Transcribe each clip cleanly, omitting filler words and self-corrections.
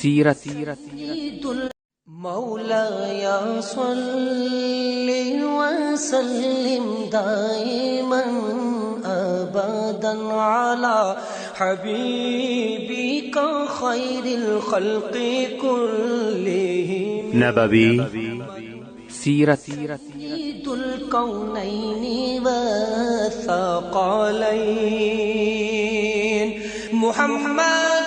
سیرت. مولاي صل وسلم دائما أبدا على حبيبك خير الخلق كلهم. نبوي سیرت. سيد الكونين والثقلين محمد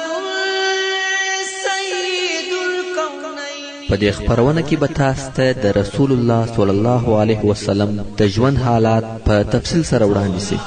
سيد الكونين. په دې خبرونه کې به تاسو ته د رسول الله صلی الله علیه وسلم د ژوند حالات په تفصیل سره وړاندې شي.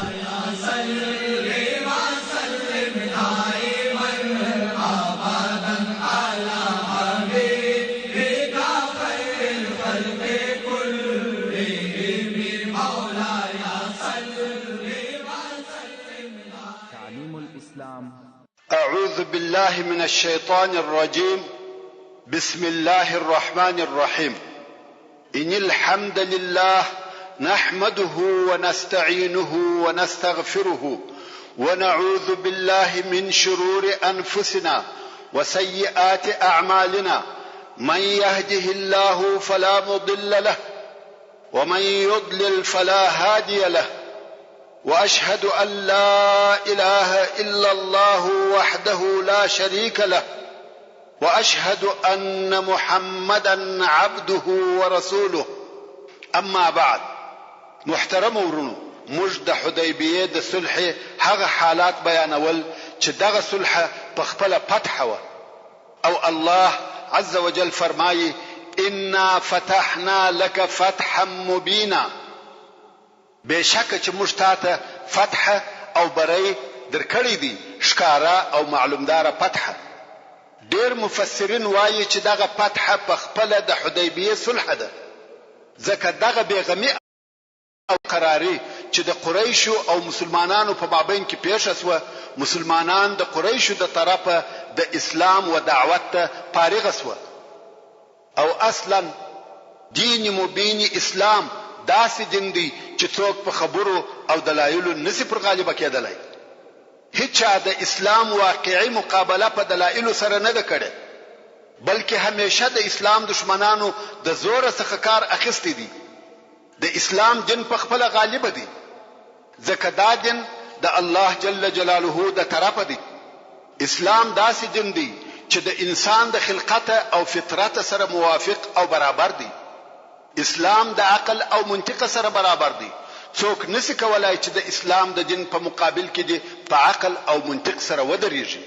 أعوذ بالله من الشيطان الرجيم. بسم الله الرحمن الرحيم. إن الحمد لله نحمده ونستعينه ونستغفره ونعوذ بالله من شرور أنفسنا وسيئات أعمالنا. من يهده الله فلا مضل له ومن يضلل فلا هادي له. وأشهد أن لا إله إلا الله وحده لا شريك له وأشهد أن محمدا عبده ورسوله. أما بعد، محترم ورونو، موږ د حدیبیې د صلح هغه حالات بیانول چې دغه صلح په خپله فتح وه، او الله عز وجل فرمایي إنا فتحنا لك فتحا مبینا. بشکه چې موږ تاته فتح او بری درکړی دي، ښکارا او معلومداره فتح. ډېر مفسرین وایي چې دغه فتح په خپله د حدیبیې صلح ده، ځکه دغه بېغمي او قراري چې د قریشو او مسلمانانو په مابین کې پیښه سوه، مسلمانان د قریشو د طرفه د اسلام و دعوت ته فارغه سوه. او اصلا دین مبین اسلام داسې دین دی چې څوک په خبرو او دلایلو نسی پر غالبه کېدلی. هیچا د اسلام واقعي مقابله په دلایلو سره نه ده کړې، بلکې همیشه د اسلام دشمنانو د زور څخه کار اخیستی دی. د اسلام دین په خپله غالبه دی، ځکه دا دین د الله جل جلاله د طرفه دی. اسلام داسې دین دی چې د انسان د خلقت او فطرت سره موافق او برابر دی. اسلام د عقل او منطق سره برابر دی. څوک نسی کولای چې د اسلام د دین په مقابل کې دی په عقل او منطق سره ودرېږي.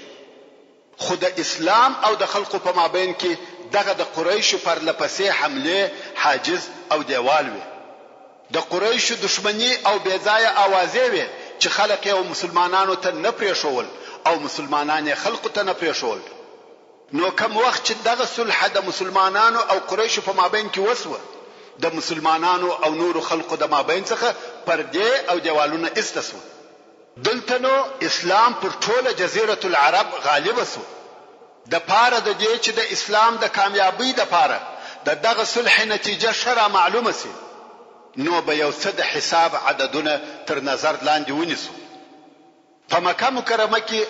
خو د اسلام او د خلقو په مابین کې دغه د قریشو پرلپسې حمله حاجز او دیوال وي. د قریشو دشمنی او بېځایه اوازې وي چې خلک یې مسلمانانو ته نه پرېښول او مسلمانان یې خلقو ته نه پرېښول. نو کوم وخت چې دغه صلح د مسلمانانو او قریشو په مابین کې وسوه، د مسلمانانو او نورو خلقو د مابین څخه پردې او دیوالونه استسوه. دلته نو اسلام پر ټوله جزیره العرب غالب سو. د پاره د دې چې د اسلام د کامیابی د پاره د دغه صلح نتیجه شرع معلومه سي، نو به یو څه د حساب عددونه تر نظر لاندې ونیسو. په مکه مکرمه کې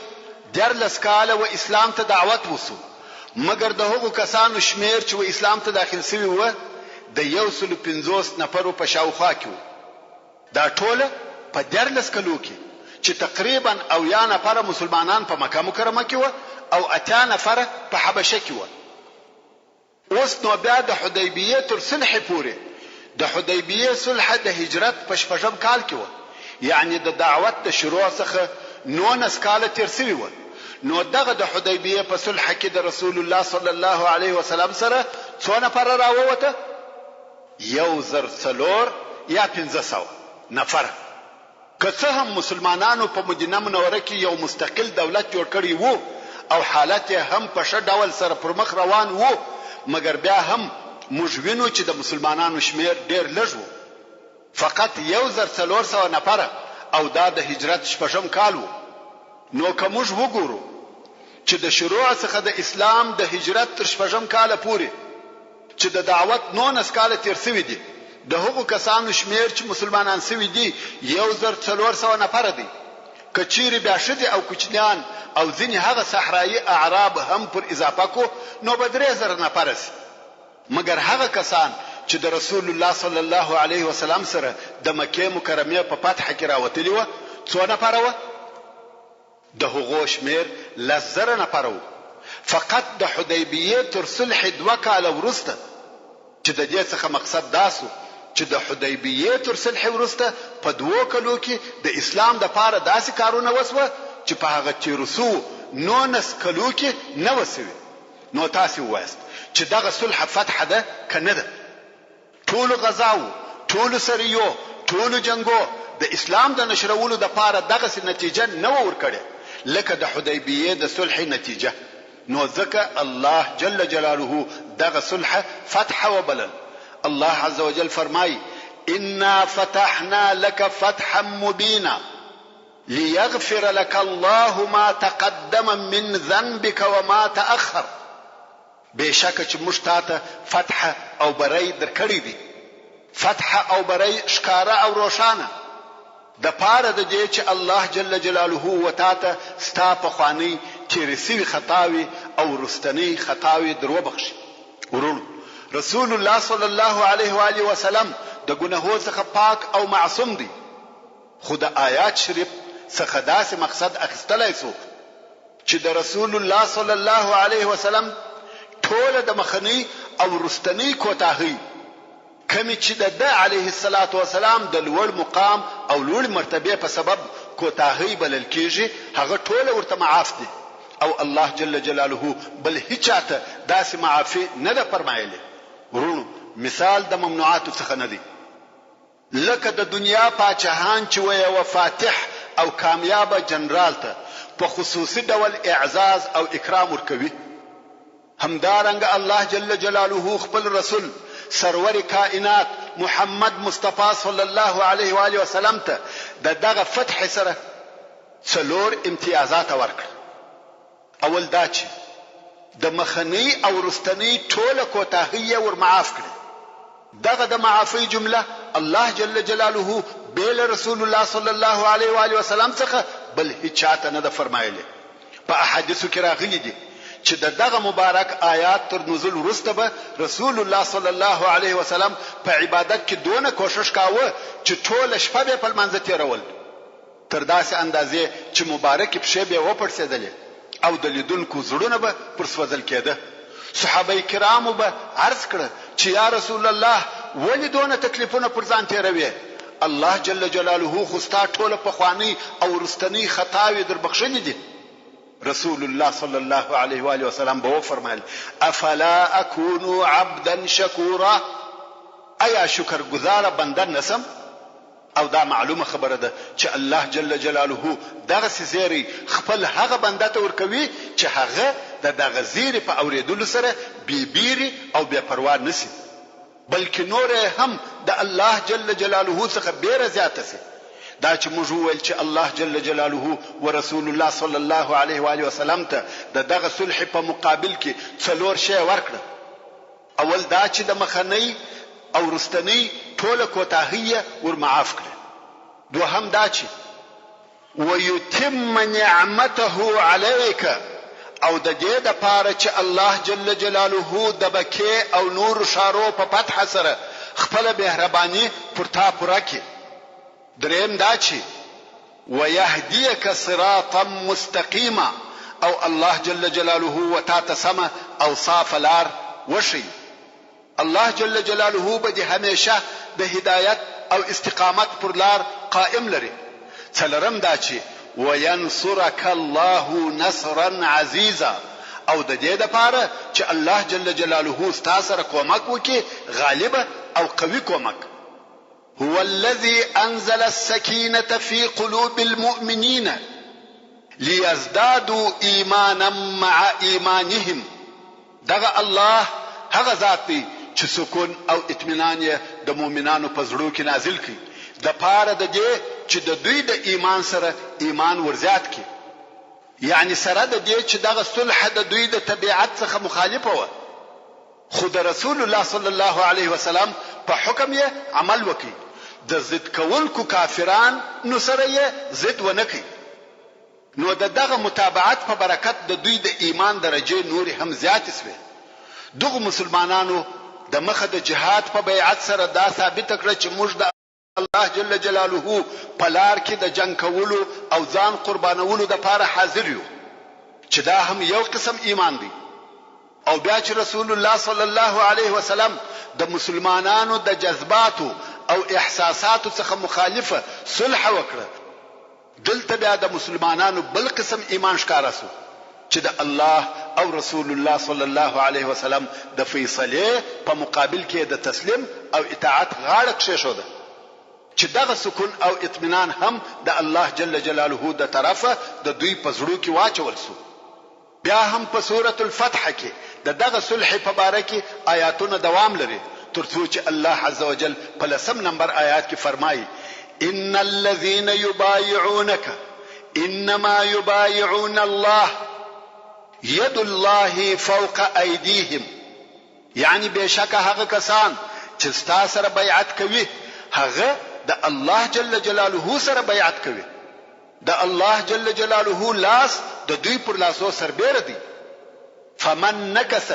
14 کاله و اسلام ته دعوت وسو، مګر د هغو کسانو شمیر چې و اسلام ته داخل شوي وو د 150 نفرو په شاوخوا کې وو. دا ټوله په 14 کلو کې چې تقریبا 80 نفر مسلمانان په مکه مکرمه کې وو او 80 نفر په حبشه کې وو. اوس نو بیا د حدیبیې تر صلح پورې، د حدیبیې صلح د هجرت په 6 کال کې وو، یعنی د دعوت د شروع څخه 19 کال تیر شوي وو. نو دغه د حدیبیې په صلح کې د رسول الله صلی الله علیه وسلم سره څو نفر راووته؟ 1,400 یا 1500 نفر. که څه هم مسلمانانو په مدینه منوره کې یو مستقل دولت جوړ کړی وو او حالت هم په ښه ډول سره پر مخ روان وو، مګر بیا هم موږ وینو چې د مسلمانانو شمیر ډیر لږ وو، فقط 1,400 نفر، او دا د هجرت 6 کال وو. نو که موږ وګورو چې د شروع څخه د اسلام د هجرت تر 6 کال پورې چې د دعوت 19 کال تیر شوي دي، د هغو کسانو شمیر چې مسلمانان شوي دي 1,400 نفر دي. کچیر بیا شدي او کوچنیان او ځینې هغه صحرایي اعراب هم پر اضافه کو نو به 3000 نفر سي مګر هغه کسان چې د رسول الله صلی الله علیه وسلم سره د مکه مکرمه په فتح کې راوتلی و څو نفر و د هغو شمیر 1000 نفر و فقط د حدیبیه تر صلح 2 کال ورسته چې د دې څخه مقصد داسو چې د حدیبیه تر صلح ورسته په 2 کلو کې د اسلام د پاره داسې کارونه وسوه چې په هغه تیرسو 19 کلو کې نه وسوي نو تاسو وایست چې دغه صلح فتح ده کنه ده ټول غزاو ټول سریو ټول جنگو د اسلام د نشرولو د پاره دغه نتیجه نه ورکړي لکه د حدیبیه د صلح نتیجه نو ځکه الله جل جلاله دغه صلح فتح وبلل الله عز وجل فرمای انا فتحنا لك فتحا مبينا ليغفر لك الله ما تقدم من ذنبك وما تأخر بشک چې موږ تاسو فتح او بری درکړی دي فتح او بری ښکارا او روشانه د پاره د دې چې الله جل جلاله وتعالى ستا په خواني تیرسي خطاوي او رستنی خطاوي درو بخشي ورونو رسول الله صلی الله علیه و آله وسلم د ګناهو څخه پاک او معصوم دی خو د آیات شریف څخه داسې مقصد اخیستلای سو چې د رسول الله صلی الله علیه وسلم ټول د مخنی او رستنی کوتاهی کمی چې د علیه الصلاة والسلام د لوړ مقام او لوړ مرتبه په سبب کوتاهی بلل کیږي هغه ټول ورته معاف دي او الله جل جلاله بل هیچاته داسې معافي نه ده فرمایلی ورونو مثال د ممنوعات څخه نه دی لکه د دنیا پاچاهان چې وي او فاتح او کامیاب جنرال ته په خصوصي ډول اعزاز او اکرام ورکوي همدارنګ الله جل جلاله خپل رسول سرور کائنات محمد مصطفی صلی الله علیه و آله وسلم ته دغه فتح سره څلور امتیازات ورکړ اول دا چې د مخنی او رستنی ټوله کوتاهیه ور معاف کړي دغه د معافی جمله الله جل جلاله بیل رسول الله صلی الله علیه و آله وسلم څخه بل هیڅ نه ده فرمایلی په احادیثو کې راغلي دي چې دغه مبارک آیات تر نزول وروسته به رسول الله صلی الله علیه وسلم په عبادت کې دونه کوشش کاوه چې ټول شپه به په منځ تیرول تر داسې اندازې چې مبارک پښې به وپړسېدلې او د لیدونکو زړونه به پر سوځل کېده صحابه کرامو به عرض کړ چې یا رسول الله ولې دونه تکلیفونه پر ځان تیروي الله جل جلاله خو ستا ټوله پخوانی او رستنی خطاوي در بخښنې دي رسول الله صلی الله علیه و آله وسلم به فرمایل افلا اكون عبدا شکورا ایا شکر گزار بنده نسم او دا معلومه خبره ده چې الله جل جلاله دغه سيزيري خپل هغه بنده ته ورکوي چې هغه دغه زیری په اوریدلو سره بیبيري او بے پروا نسی بلکې نور هم د الله جل جلاله څخه ډیر زیاته سي دا چې موږ ویل چې الله جل جلاله ورسول الله صلی الله علیه و آله وسلم ته دغه صلح په مقابل کې څلور شی ورکړه اول دا چې د مخنی او رستنی ټوله کوتاهیه ور معاف کړه دوهم دا چې ويتم نعمته عليك او د دې د پاره چې الله جل جلاله د بکې او نور شارو په فتح سره خپل مهرباني پرتا پورا کړي دریم دا چې ويهديك صراطا مستقيما او الله جل جلاله وتعالى سما او صاف لار وشي الله جل جلاله به همیشه د هدایت او استقامت پر لار قائم لري څلرم دا چې وينصرك الله نصرا عزيزا او د دې لپاره چې الله جل جلاله ستاسو سره کومک وکي غالب او قوي کومک هو الذي انزل السكينه في قلوب المؤمنين ليزدادوا ايمانا مع ايمانهم دغه الله هغه ذات دی چې سکون او اطمینان یې د مؤمنانو په زړه کې نازل کړي د پاره د دې چې د دوی د ایمان سره ایمان ورزیات کړي یعنی سره د دې چې دغه صلح د دوی د طبيعت څخه مخالفه و خو د رسول الله صلی الله علیه وسلم په حکم یې عمل وکړي د ضد کولکو کافران نو سره یې ضد ونکړي نو دغه متابعت په برکت د دوی د ایمان درجه نور هم زیات شوه. دغه مسلمانانو د مخه د جهاد په بیعت سره دا ثابت کړ چې موږ د الله جل جلاله په لار کې د جنگ کولو او ځان قربانولو د لپاره حاضر یو، چې دا هم یو قسم ایمان دی. او بیا چې رسول الله صلی الله علیه وسلم د مسلمانانو د جذباتو او احساساتو څخه مخالفه صلح وکړه، دلته بیا د مسلمانانو بل قسم ایمان ښکارا سو چې د الله او رسول الله صلی الله علیه وسلم د فیصله په مقابل کې د تسلیم او اطاعت غاړه کښېښوده، چې دغه سکون او اطمینان هم د الله جل جلاله د طرفه د دوی په زړه کې واچول سو. بیا هم په سورۃ الفتح کې دغه صلح په باره کې آیاتونه دوام لري، ترڅو چې الله عز وجل په 10 نمبر آیات کې فرمایي: ان الذين يبايعونك انما يبايعون الله يد الله فوق ايديهم. یعنی بشک هغه کسان چې ستا سره بیعت کوي هغه د الله جل جلاله سره بیعت کوي. د الله جل جلاله لاس د دوی پر لاسو سربېره دی. فمن نكث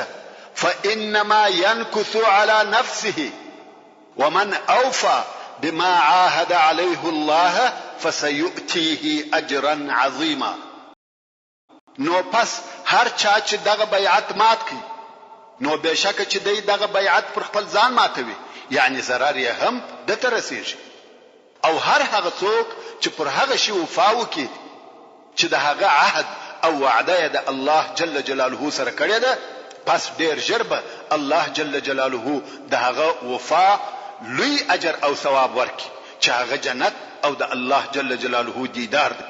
فانما ينكث على نفسه ومن اوفى بما عاهد عليه الله فسيؤتيه اجرا عظيما. نو پس هر چا چې دغه بیعت مات کړي نو بشک چې دغه بیعت پر خپل ځان ماتوي، یعنی ضرر یې هم د ترسيږي. او هر هغه څوک چې پر هغه شی وفا وکړي چې د هغه عهد او وعده د الله جل جلاله سره کړی ده، پس ډیر ژر به الله جل جلاله د هغه وفا لوی اجر او ثواب ورکړي چې هغه جنت او د الله جل جلاله دیدار ده.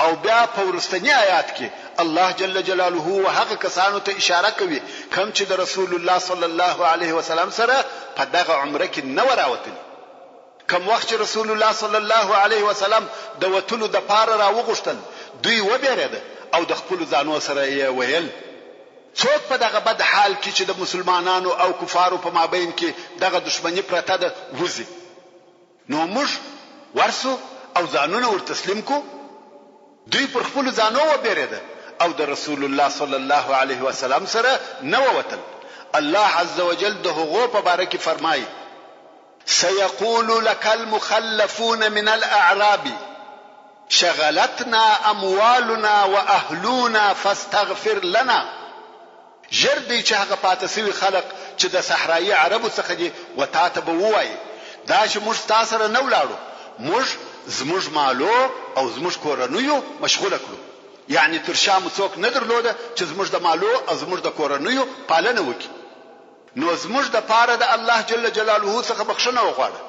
او بیا په ورستنی آیات کې الله جل جلاله هغه کسانو ته اشاره کوي کوم چې د رسول الله صلی الله علیه وسلم سره په دغه عمره کې نه وراوتل. کوم وخت چې رسول الله صلی الله علیه وسلم د وتلو د پاره راوغښتل، دوی وبېرېده او د خپل ځانو سره یې ویل: څوک په دغه بد حال کې چې د مسلمانانو او کفارو په مابین کې دغه دشمنی پرته ده وځي. نو موږ ورسو او ځانونه ور تسلیم کو. دوی پر خپل ځانو وبېرېده او د رسول الله صلی الله علیه وسلم سره نه ووتل. الله عز وجل د هغو په باره کې فرمایي: سيقول لك المخلفون من الأعراب شغلتنا أموالنا وأهلنا فاستغفر لنا. ژر دی چې هغه پاتې سوي خلق چې د صحرایي عربو څخه دي وتاته به ووایي دا چې موږ تاسو سره نه ولاړو، موږ زموږ مالو او زموږ کورنیو مشغوله کړو. یعنی تر شام څوک نه درلوده چې زموږ د مالو او زموږ د کورنیو پالنه وکړي. نو زموږ د پاره د الله جل جلاله څخه بخښنه وغواړه.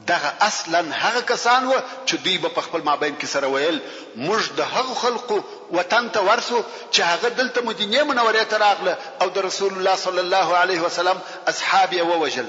دغه اصلا هغه کسان و چې دوی په خپل مابین کې سره ویل: موږ د هغو خلقو وطن ته ورسو چې هغه دلته مدینه منورې ته راغله او د رسول الله صلی الله علیه وسلم اصحاب یې ووجل،